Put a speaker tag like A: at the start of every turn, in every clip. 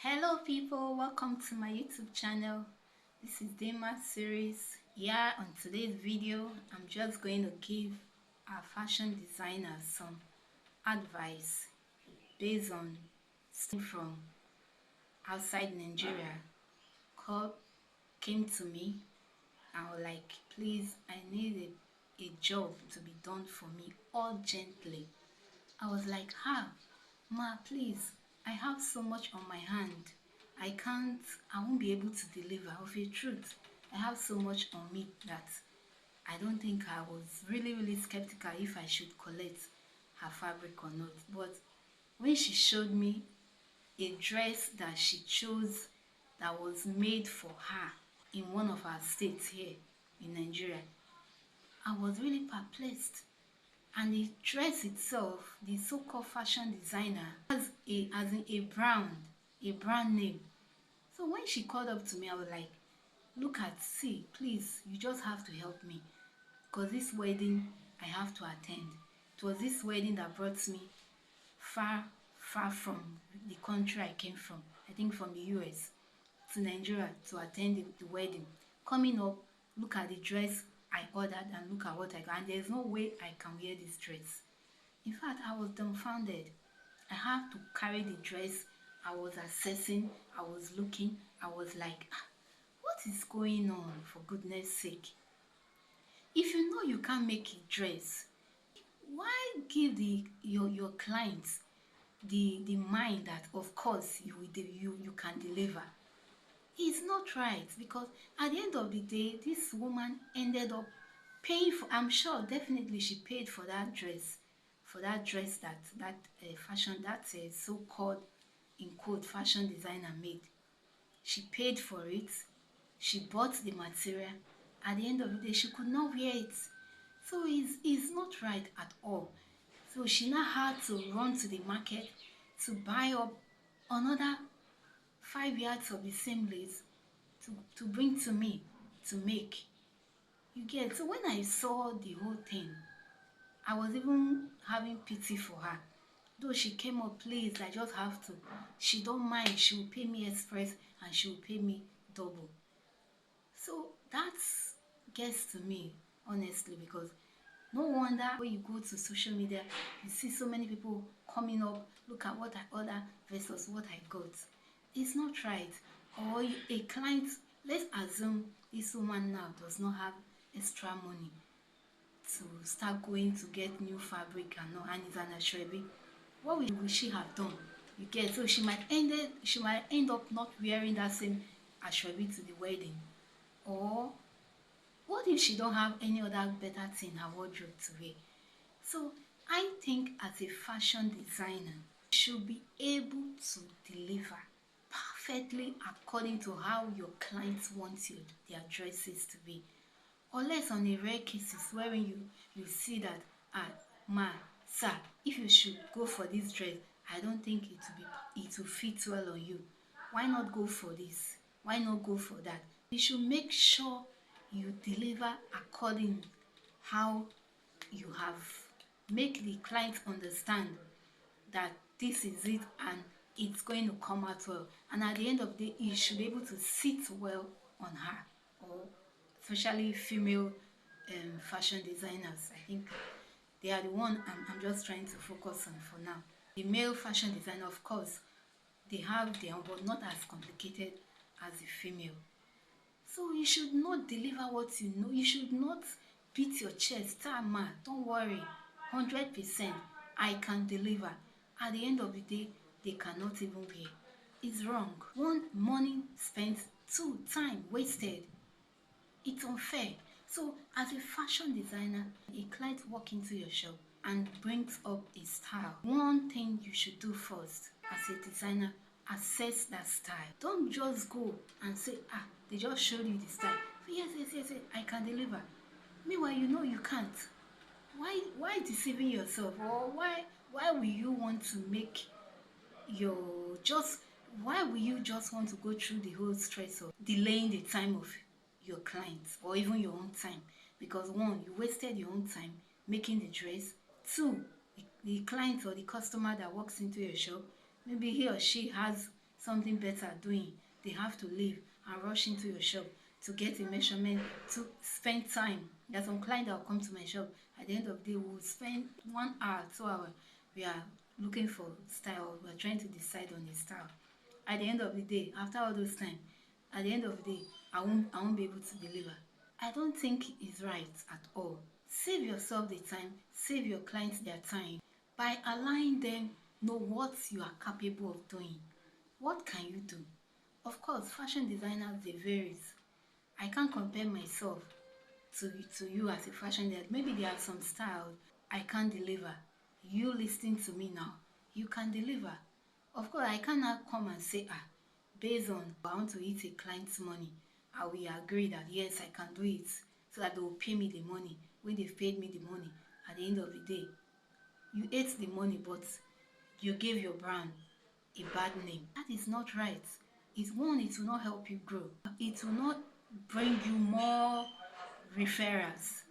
A: Hello people, welcome to my YouTube channel. This is Dimma series. Yeah, on today's video, I'm just going to give our fashion designers some advice based on from outside Nigeria. Call came to me and was like, please, I need a job to be done for me urgently. I was like, ma, please, I have so much on my hand. I won't be able to deliver. Of a truth, I have so much on me that I don't think I was really skeptical if I should collect her fabric or not. But when she showed me a dress that she chose that was made for her in one of our states here in Nigeria, I was really perplexed. And the dress itself, the so-called fashion designer, has a brand name. So when she called up to me, I was like, see, please, you just have to help me. Because this wedding I have to attend. It was this wedding that brought me far from the country I came from. I think from the US to Nigeria to attend the wedding. Coming up, look at the dress I ordered and look at what I got. And there's no way I can wear this dress. In fact, I was dumbfounded. I had to carry the dress. I was assessing, I was looking, I was like, what is going on, for goodness sake? If you know you can't make a dress, why give your clients the mind that of course you can deliver? It's not right, because at the end of the day, this woman ended up paying for, I'm sure definitely she paid for that dress, that fashion, that so-called in quote fashion designer made. She paid for it, she bought the material. At the end of the day, she could not wear it. So it's not right at all. So she now had to run to the market to buy up another 5 yards of the same lace to bring to me to make. You get? So when I saw the whole thing, I was even having pity for her. Though she came up, please, I just have to. She don't mind. She will pay me express and she will pay me double. So that gets to me, honestly, because no wonder when you go to social media, you see so many people coming up, look at what I order versus what I got. It's not right. Or a client, let's assume this woman now does not have extra money to start going to get new fabric and all, and it's an ashrebi. What will she have done? You get? So she might end up not wearing that same ashrebi to the wedding. Or what if she don't have any other better thing in her wardrobe to wear? So I think as a fashion designer, you should be able to deliver perfectly according to how your clients want their dresses to be. Unless on a rare cases wherein you see that, ma, sir, if you should go for this dress, I don't think it will fit well on you. Why not go for this? Why not go for that? You should make sure you deliver according how you have make the client understand that this is it and it's going to come out well. And at the end of the day, you should be able to sit well on her, or especially female fashion designers. I think they are the one I'm just trying to focus on for now. The male fashion designer, of course, they have their own, but not as complicated as the female. So you should not deliver what you know. You should not beat your chest. Ma, don't worry. 100%, I can deliver. At the end of the day, they cannot even wear. It's wrong. One, money spent. Two, time wasted. It's unfair. So as a fashion designer, a client walk into your shop and brings up a style. One thing you should do first as a designer, assess that style. Don't just go and say, they just showed you the style. Yes, I can deliver. Meanwhile, you know you can't. Why deceiving yourself? Or why will you want to make your just why will you just want to go through the whole stress of delaying the time of your clients or even your own time? Because one, you wasted your own time making the dress. Two, the client or the customer that walks into your shop, maybe he or she has something better doing, they have to leave and rush into your shop to get a measurement, to spend time. There are some clients that will come to my shop. At the end of the day, we'll spend 1 hour, 2 hours. We are looking for style. We are trying to decide on a style. At the end of the day, after all those time, at the end of the day, I won't be able to deliver. I don't think it's right at all. Save yourself the time, save your clients their time by allowing them know what you are capable of doing. What can you do? Of course, fashion designers, they varies. I can't compare myself to you as a fashion designer. Maybe there are some styles I can't deliver. You listening to me now, you can deliver. Of course, I cannot come and say, based on I want to eat a client's money, I will agree that yes, I can do it so that they will pay me the money. When they've paid me the money, at the end of the day, you ate the money, but you gave your brand a bad name. That is not right. It's one, it will not help you grow. It will not bring you more referrals.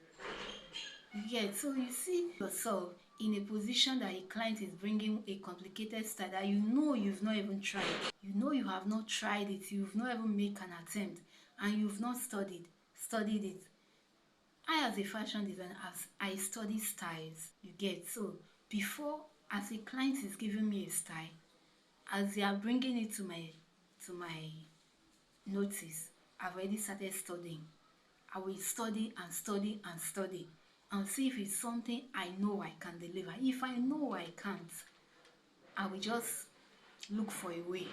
A: Yeah, so you see yourself in a position that a client is bringing a complicated style that you know you've not even tried. You know you have not tried it, you've not even made an attempt, and you've not studied it. I, as a fashion designer, as I study styles, you get. So before, as a client is giving me a style, as they are bringing it to my notice, I've already started studying. I will study and study and study and see if it's something I know I can deliver. If I know I can't, I will just look for a way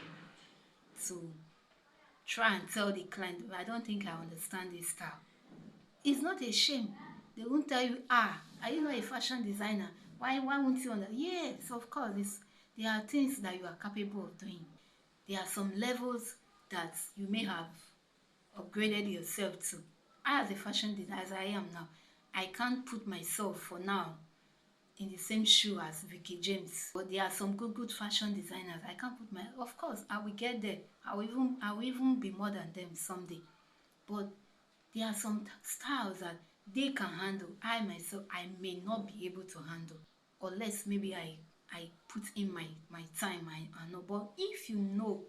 A: to try and tell the client, I don't think I understand this style. It's not a shame. They won't tell you, are you not a fashion designer? Why won't you understand? Yes, of course. There are things that you are capable of doing. There are some levels that you may have upgraded yourself to. I, as a fashion designer, as I am now, I can't put myself for now in the same shoe as Vicky James. But there are some good fashion designers. I can't put my, of course, I will get there. I will even be more than them someday. But there are some styles that they can handle. I myself, I may not be able to handle. Unless maybe I put in my time, I know. But if you know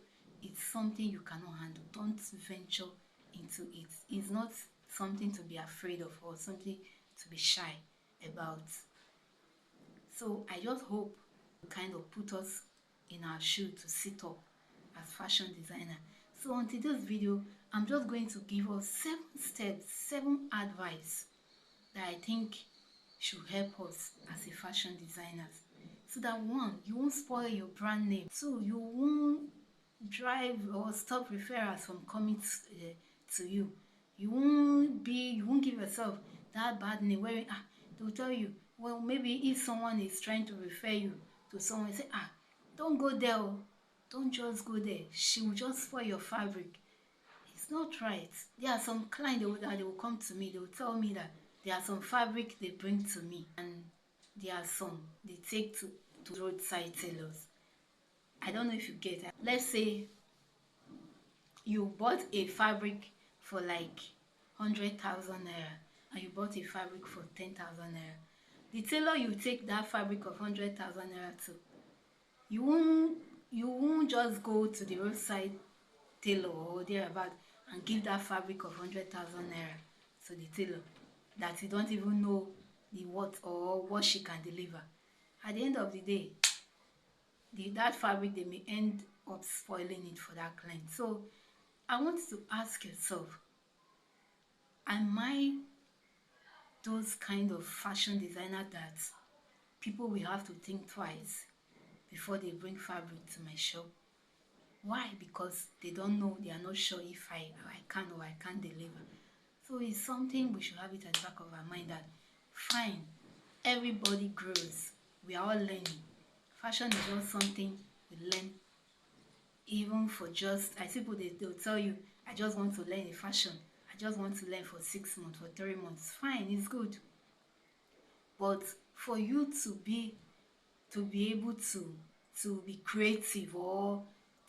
A: it's something you cannot handle, don't venture into it. It's not something to be afraid of or something to be shy about. So I just hope to kind of put us in our shoe to sit up as fashion designer. So until this video, I'm just going to give us 7 steps, 7 advice that I think should help us as a fashion designers. So that one, you won't spoil your brand name. Two, you won't drive or stop referrals from coming to you. You won't give yourself that bad name where they'll tell you, well, maybe if someone is trying to refer you to someone, say, don't go there, oh. Don't just go there. She will just spoil your fabric. It's not right. There are some clients that they will come to me, they will tell me that there are some fabric they bring to me and there are some they take to roadside tailors. I don't know if you get it. Let's say you bought a fabric for like 100,000 naira and you bought a fabric for 10,000 naira. The tailor you take that fabric of 100,000 naira to, you won't you won't just go to the roadside tailor or thereabout and give that fabric of 100,000 naira to the tailor that you don't even know the what or what she can deliver. At the end of the day, that fabric, they may end up spoiling it for that client. So I want to ask yourself, am I those kind of fashion designer that people will have to think twice before they bring fabric to my shop? Why? Because they don't know, they are not sure if I can or I can't deliver. So it's something we should have it at the back of our mind that fine, everybody grows. We are all learning. Fashion is not something we learn even for just, I see people, they'll tell you, I just want to learn a fashion. I just want to learn for 6 months, for 3 months. Fine, it's good. But for you to be able to be creative or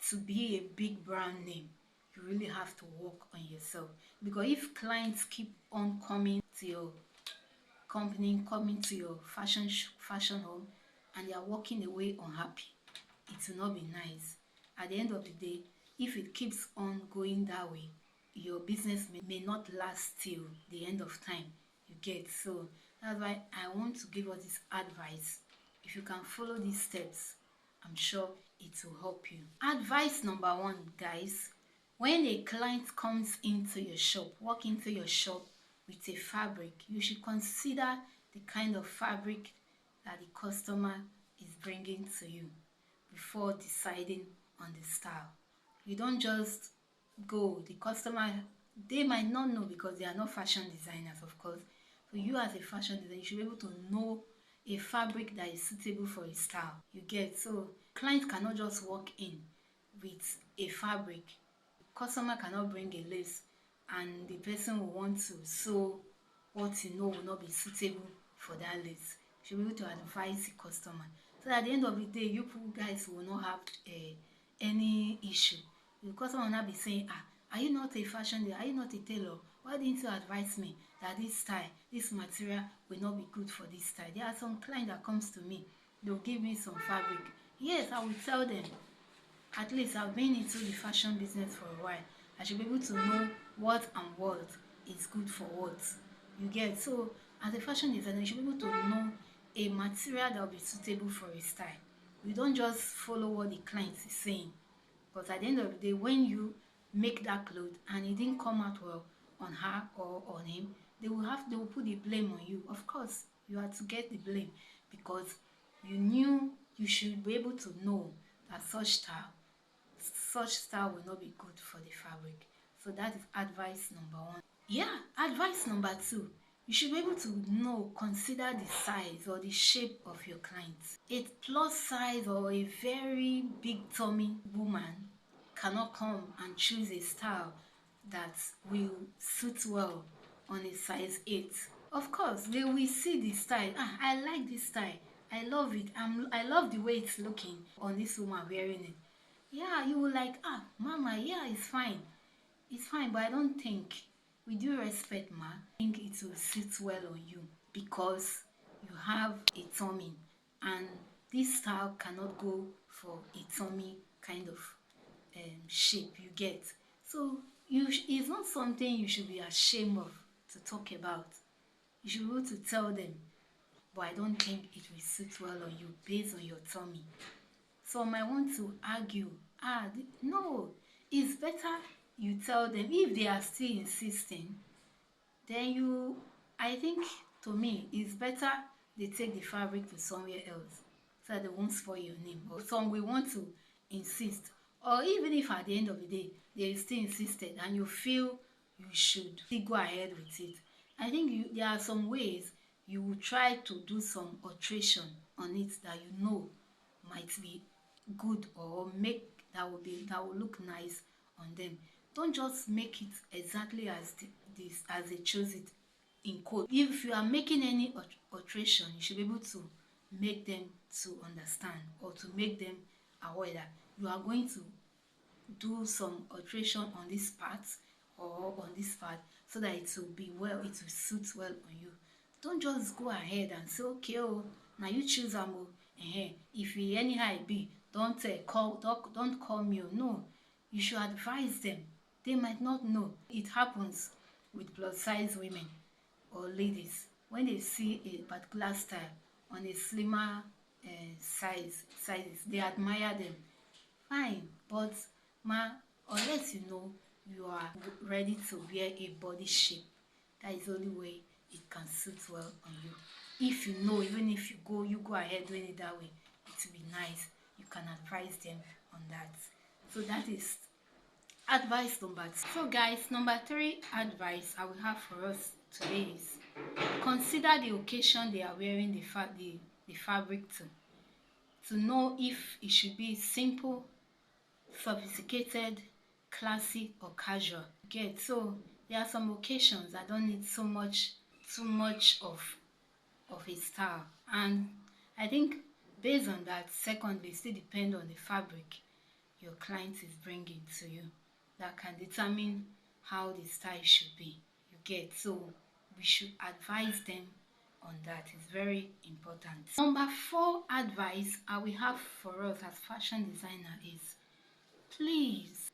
A: to be a big brand name, you really have to work on yourself. Because if clients keep on coming to your company, coming to your fashion home, and they are walking away unhappy, it will not be nice. At the end of the day, if it keeps on going that way, your business may not last till the end of time. You get? So that's why I want to give us this advice. If you can follow these steps, I'm sure it will help you. Advice number one, guys: when a client comes into your shop, walk into your shop with a fabric, you should consider the kind of fabric that the customer is bringing to you before deciding on the style. You don't just go, the customer, they might not know because they are not fashion designers, of course. So you as a fashion designer, you should be able to know a fabric that is suitable for a style. You get? So clients cannot just walk in with a fabric. Customer cannot bring a lace and the person will want to sew what you know will not be suitable for that lace. You should be able to advise the customer. So at the end of the day, you guys will not have any issue. The customer will not be saying, ah, are you not a fashion designer? Are you not a tailor? Why didn't you advise me that this style, this material will not be good for this style? There are some clients that comes to me, they'll give me some fabric. Yes, I will tell them, at least I've been into the fashion business for a while. I should be able to know what and what is good for what. You get? So as a fashion designer, you should be able to know a material that will be suitable for a style. You don't just follow what the client is saying. But at the end of the day, when you make that cloth and it didn't come out well on her or on him, they will put the blame on you. Of course, you have to get the blame because you knew, you should be able to know that such style will not be good for the fabric. So that is advice number one. Yeah, advice number two: you should be able to know, consider the size or the shape of your client. A plus size or a very big tummy woman cannot come and choose a style that will suit well on a size 8. Of course, they will see the style. Ah, I like this style. I love it. I love the way it's looking on this woman wearing it. Yeah, you will like, ah, mama, yeah, it's fine. It's fine, but I don't think, with due respect, ma, I think it will sit well on you because you have a tummy and this style cannot go for a tummy kind of shape, you get. So it's not something you should be ashamed of to talk about. You should be able to tell them, but I don't think it will sit well on you based on your tummy. Some might want to argue, ah, no, it's better you tell them. If they are still insisting, then I think, to me, it's better they take the fabric to somewhere else so that they won't spoil your name. Or some will want to insist, or even if at the end of the day they still insisted and you feel you should still go ahead with it, I think there are some ways you will try to do some alteration on it that you know might be good or make that will look nice on them. Don't just make it exactly as they chose it in code. If you are making any alteration, you should be able to make them to understand or to make them aware that you are going to do some alteration on this part or on this part so that it will be well, it will suit well on you. Don't just go ahead and say, okay, oh, now you choose am oh, if e anyhow e be, don't call me oh. No, you should advise them. They might not know. It happens with plus size women or ladies when they see a particular style on a slimmer sizes, they admire them. Fine, but ma, unless you know you are ready to wear a body shape, that is the only way it can suit well on you. If you know, even if you go ahead doing it that way, it will be nice. You can advise them on that. So that is advice number two. So guys, number three advice I will have for us today is consider the occasion they are wearing the fabric to know if it should be simple, sophisticated, classic or casual. Get? So there are some occasions that don't need too much of a style, and I think based on that, secondly, it still depend on the fabric your client is bringing to you that can determine how the style should be. You get? So we should advise them on that. It's very important. Number four advice I will have for us as fashion designer is Please,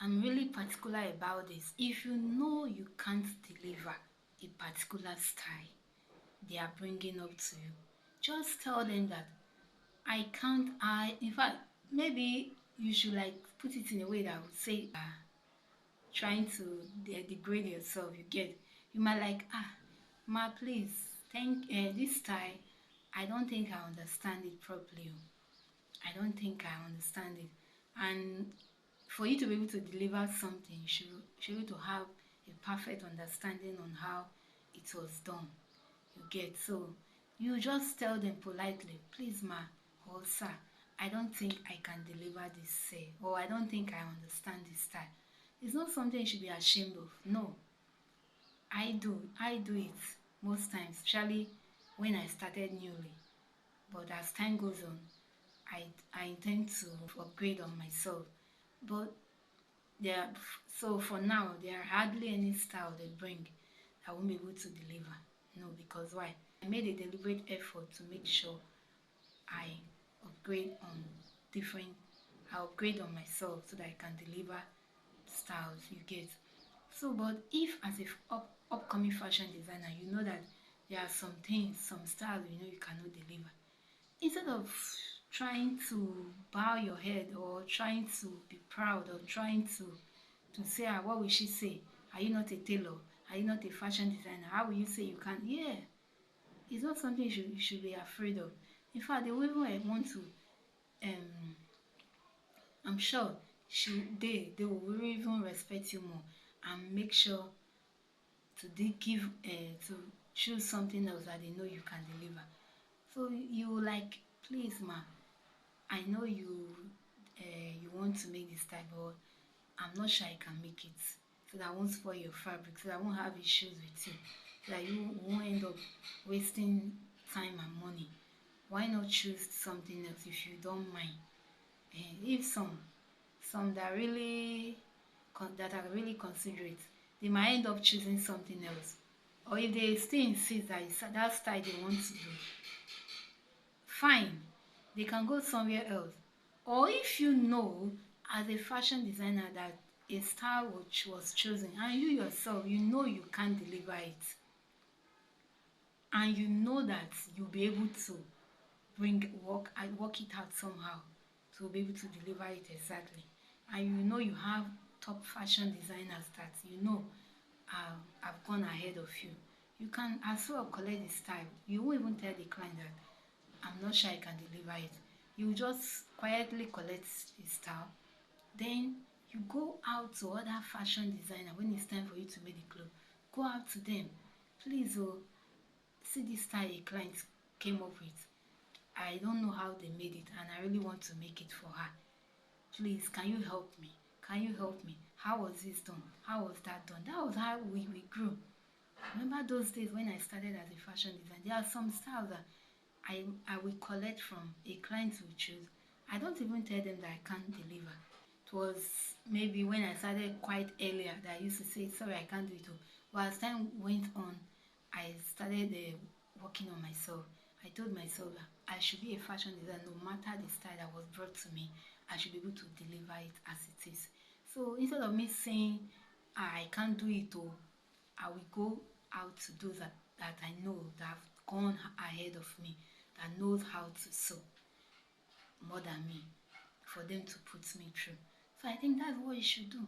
A: I'm really particular about this. If you know you can't deliver a particular style they are bringing up to you, just tell them that I can't. In fact, maybe you should like put it in a way that would say, trying to degrade yourself. You get, you might like, ma, please, thank this style. I don't think I understand it properly. Oh. I don't think I understand it. And for you to be able to deliver something, you should be able to have a perfect understanding on how it was done. You get, so you just tell them politely, please, ma or sir, I don't think I can deliver this say, or I don't think I understand this style. It's not something you should be ashamed of. No, I do it most times, especially when I started newly. But as time goes on, I I intend to upgrade on myself. But there, so for now, there are hardly any style they bring I won't be able to deliver. No, because why? I made a deliberate effort to make sure I upgrade on different. I upgrade on myself so that I can deliver styles. You get. So, but if as a upcoming fashion designer, you know that there are some things, some styles you know you cannot deliver, instead of trying to bow your head or trying to be proud or trying to say, what will she say? Are you not a tailor? Are you not a fashion designer? How will you say you can't? Yeah, it's not something you should be afraid of. In fact, they will even want to. Um, I'm sure they will even respect you more and make sure to give to choose something else that they know you can deliver. So you like, please, ma, I know you want to make this type, but I'm not sure I can make it. So that I won't spoil your fabric, so that I won't have issues with you, so that you won't end up wasting time and money. Why not choose something else if you don't mind? If some that are really considerate, they might end up choosing something else. Or if they still insist that it's that style they want to do, fine, they can go somewhere else. Or if you know as a fashion designer that a style which was chosen and you yourself you know you can't deliver it, and you know that you'll be able to work it out somehow to be able to deliver it exactly, and you know you have top fashion designers that you know have gone ahead of you, you can as well collect the style. You won't even tell the client that I'm not sure I can deliver it. You just quietly collect the style. Then you go out to other fashion designer when it's time for you to make the clothes. Go out to them. Please, oh, see this style a client came up with. I don't know how they made it and I really want to make it for her. Please, can you help me? Can you help me? How was this done? How was that done? That was how we grew. Remember those days when I started as a fashion designer? There are some styles that I will collect from a client will choose. I don't even tell them that I can't deliver. It was maybe when I started quite earlier that I used to say, sorry, I can't do it. All. But as time went on, I started working on myself. I told myself that I should be a fashion designer no matter the style that was brought to me. I should be able to deliver it as it is. So instead of me saying, I can't do it, all, I will go out to those that I know that have gone ahead of me, that knows how to sew more than me, for them to put me through. So I think that's what you should do.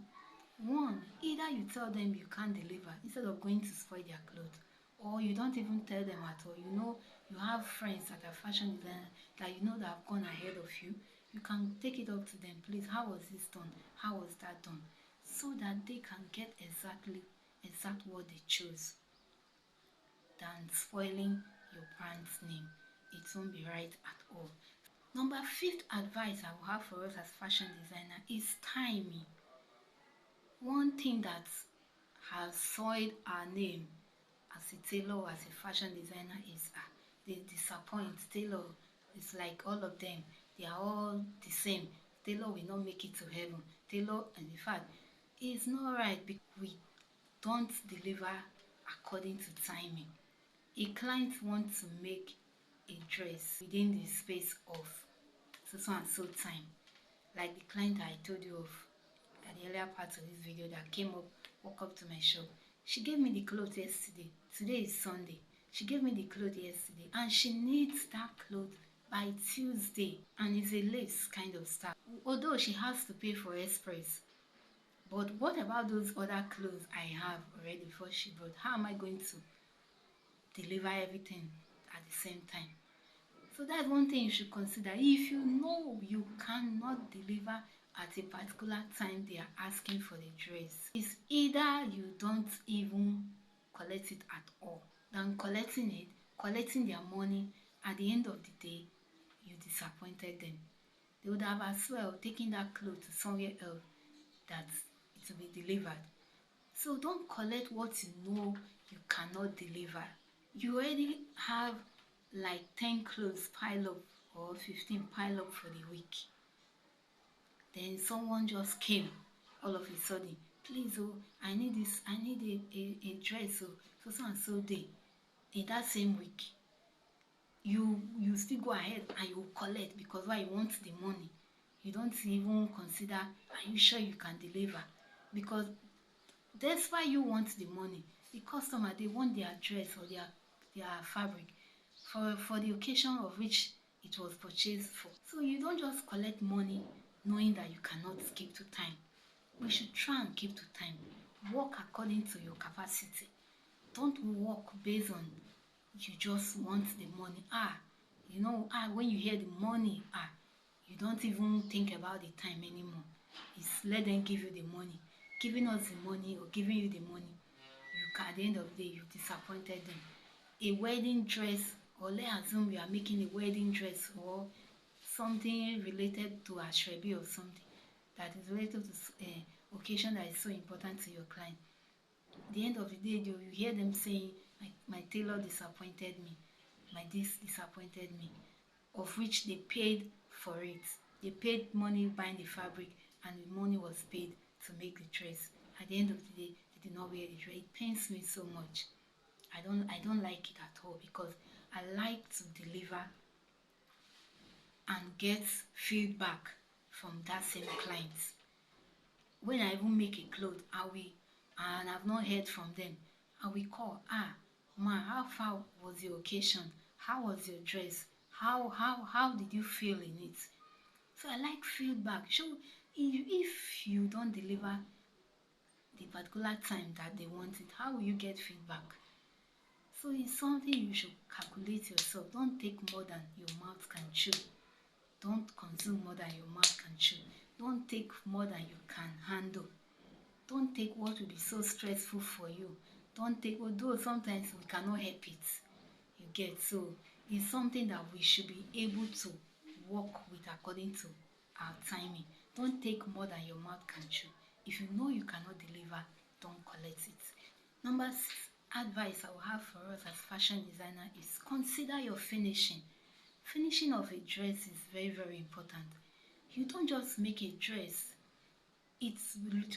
A: One, either you tell them you can't deliver instead of going to spoil their clothes, or you don't even tell them at all. You know, you have friends that are fashion designers that you know that have gone ahead of you. You can take it up to them, please. How was this done? How was that done? So that they can get exact what they chose than spoiling your brand's name. It won't be right at all. Number fifth advice I will have for us as fashion designer is timing. One thing that has soiled our name as a tailor or as a fashion designer is they disappoint. Tailor is like all of them. They are all the same. Tailor will not make it to heaven. Tailor, and in fact, it's not right because we don't deliver according to timing. A client wants to make a dress within the space of so and so time. Like the client I told you of at the earlier part of this video that came up, walk up to my shop. She gave me the clothes yesterday. Today is Sunday. She gave me the clothes yesterday and she needs that clothes by Tuesday, and it's a lace kind of stuff. Although she has to pay for express, but what about those other clothes I have already before she brought? How am I going to deliver everything at the same time? So that's one thing you should consider. If you know you cannot deliver at a particular time they are asking for the dress, it's either you don't even collect it at all than collecting it, collecting their money. At the end of the day, you disappointed them. They would have as well taken that clothes to somewhere else that it will be delivered. So don't collect what you know you cannot deliver. You already have like 10 clothes pile up or 15 pile up for the week. Then someone just came all of a sudden. Please, oh, I need this, I need a dress, oh, so and so day. In that same week, you still go ahead and you collect because why? You want the money. You don't even consider, are you sure you can deliver? Because that's why you want the money. The customer, they want their dress or their fabric for the occasion of which it was purchased for. So you don't just collect money knowing that you cannot keep to time. We should try and keep to time. Work according to your capacity. Don't work based on you just want the money. When you hear the money, you don't even think about the time anymore. It's let them give you the money. Giving us the money or giving you the money, at the end of the day, you disappointed them. A wedding dress, or let's assume we are making a wedding dress or something related to ashrebi or something that is related to occasion that is so important to your client. At the end of the day, you hear them saying, my tailor disappointed me, my this disappointed me, of which they paid for it. They paid money buying the fabric, and the money was paid to make the dress. At the end of the day, they did not wear the dress. It pains me so much. I don't like it at all because I like to deliver and get feedback from that same client. When I even make a cloth, and I've not heard from them, I will call, ma, how far was the occasion? How was your dress? How did you feel in it? So I like feedback. So if you don't deliver the particular time that they want it, how will you get feedback? So it's something you should calculate yourself. Don't take more than your mouth can chew. Don't consume more than your mouth can chew. Don't take more than you can handle. Don't take what will be so stressful for you. Don't take, although sometimes we cannot help it. You get, so it's something that we should be able to work with according to our timing. Don't take more than your mouth can chew. If you know you cannot deliver, don't collect it. Number 6 advice I will have for us as fashion designer is consider your finishing. Finishing of a dress is very, very important. You don't just make a dress, it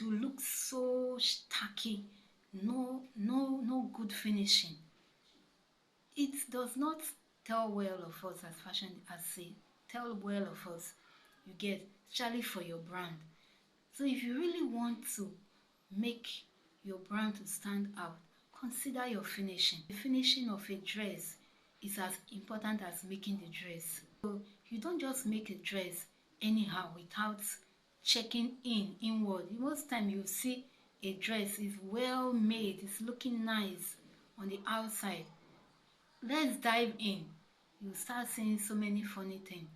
A: will look so tacky. No good finishing. It does not tell well of us as fashion, as say tell well of us. You get, especially for your brand. So if you really want to make your brand to stand out, consider your finishing. The finishing of a dress is as important as making the dress. So you don't just make a dress anyhow without checking inward. Most time you see a dress is well made, it's looking nice on the outside. Let's dive in. You start seeing so many funny things.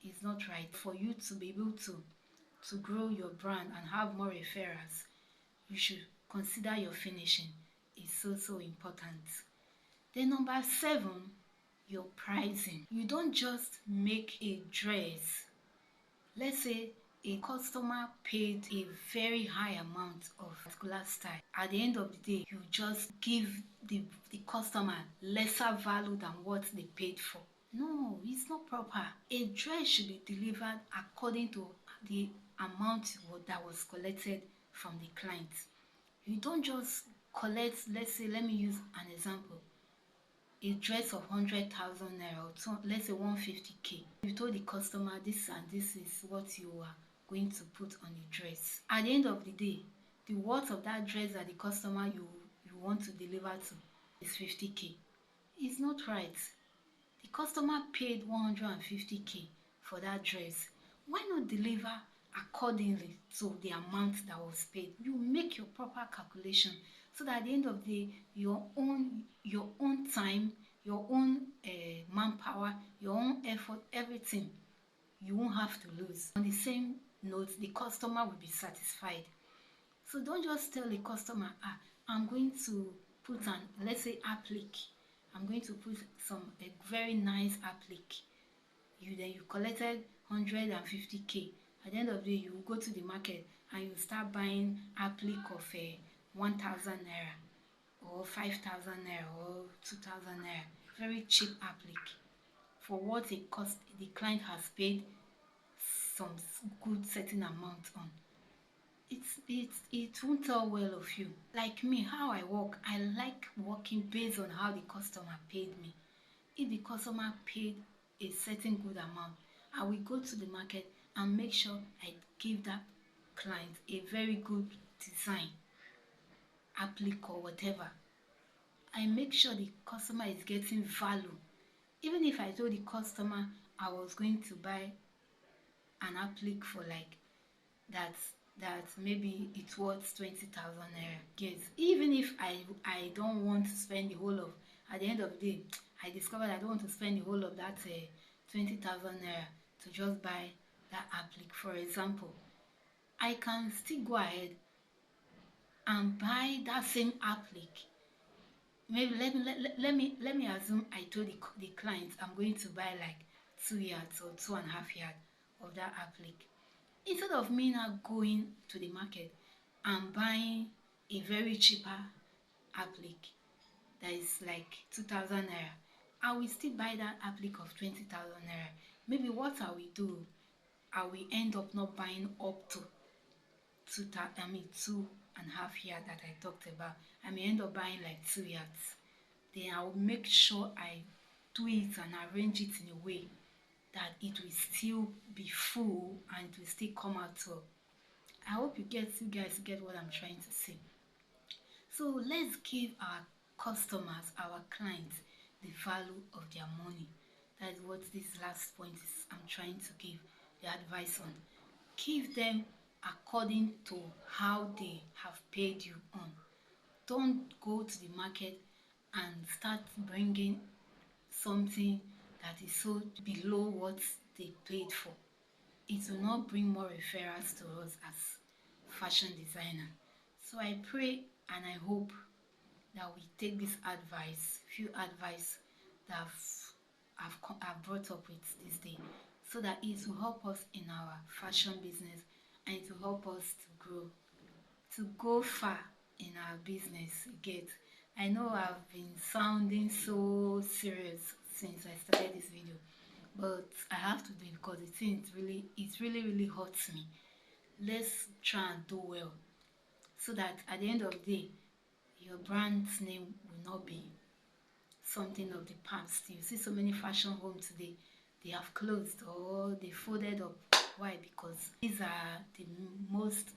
A: It's not right. For you to be able to grow your brand and have more referrals, you should consider your finishing. It's so important. Then number 7, your pricing. You don't just make a dress. Let's say a customer paid a very high amount of particular style. At the end of the day, you just give the customer lesser value than what they paid for. No, it's not proper. A dress should be delivered according to the amount that was collected from the client. You don't just collect, let's say, let me use an example, a dress of 100,000 naira, or let's say 150k. You told the customer this and this is what you are going to put on a dress. At the end of the day, the worth of that dress that the customer you want to deliver to is 50k. It's not right. The customer paid 150k for that dress. Why not deliver accordingly to the amount that was paid? You make your proper calculation so that at the end of the day, your own time, your own manpower, your own effort, everything, you won't have to lose. On the same note, the customer will be satisfied. So don't just tell the customer, I'm going to put an, let's say, applique. I'm going to put a very nice applique. You collected 150k. At the end of the day, you go to the market and you start buying applique of 1,000 naira or 5,000 naira or 2,000 naira. Very cheap applique for what it cost. The client has paid some good certain amount on. It won't tell well of you. Like me, how I work, I like working based on how the customer paid me. If the customer paid a certain good amount, I will go to the market and make sure I give that client a very good design, applique or whatever. I make sure the customer is getting value. Even if I told the customer I was going to buy an applique for like that that maybe it's worth 20,000 naira. Yes, even if I don't want to spend the whole of, at the end of the day, I discovered I don't want to spend the whole of that 20,000 naira to just buy that applique. For example, I can still go ahead and buy that same applique. Maybe let me assume I told the client I'm going to buy like 2 yards or 2.5 yards of that applique. Instead of me now going to the market and buying a very cheaper applique that is like 2,000 naira, I will still buy that applique of 20,000 naira. Maybe what I will do, I will end up not buying up to 2.5 yards that I talked about. I may end up buying like 2 yards. Then I will make sure I do it and arrange it in a way that it will still be full and it will still come out well. I hope you guys get what I'm trying to say. So let's give our customers, our clients, the value of their money. That is what this last point is I'm trying to give the advice on. Give them according to how they have paid you on. Don't go to the market and start bringing something that is so below what they paid for. It will not bring more referrals to us as fashion designer. So I pray and I hope that we take this advice, few advice that I've brought up with this day, so that it will help us in our fashion business and it will help us to go far in our business. Get, I know I've been sounding so serious since I started this video, but I have to do it because it really hurts me. Let's try and do well so that at the end of the day, your brand's name will not be something of the past. You see so many fashion homes today, they have closed or they folded up. Why? Because these are the most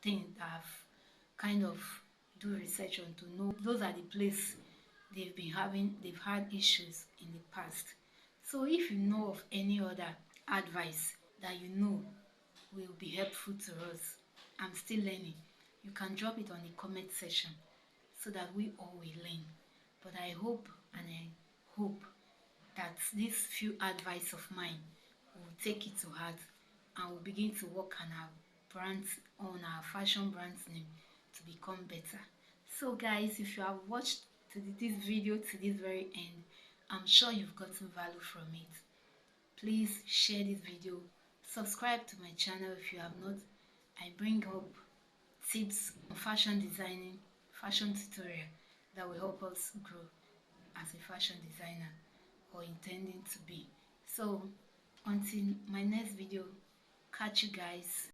A: things that I've kind of do research on to know those are the place they've had issues in the past. So if you know of any other advice that you know will be helpful to us, I'm still learning, you can drop it on the comment section so that we all will learn. But I hope and I hope that these few advice of mine will take it to heart and will begin to work on our brands, on our fashion brand's name to become better. So guys, if you have watched this video to this very end, I'm sure you've gotten value from it. Please share this video, subscribe to my channel if you have not. I bring up tips on fashion designing, fashion tutorial that will help us grow as a fashion designer or intending to be. So until my next video, catch you guys.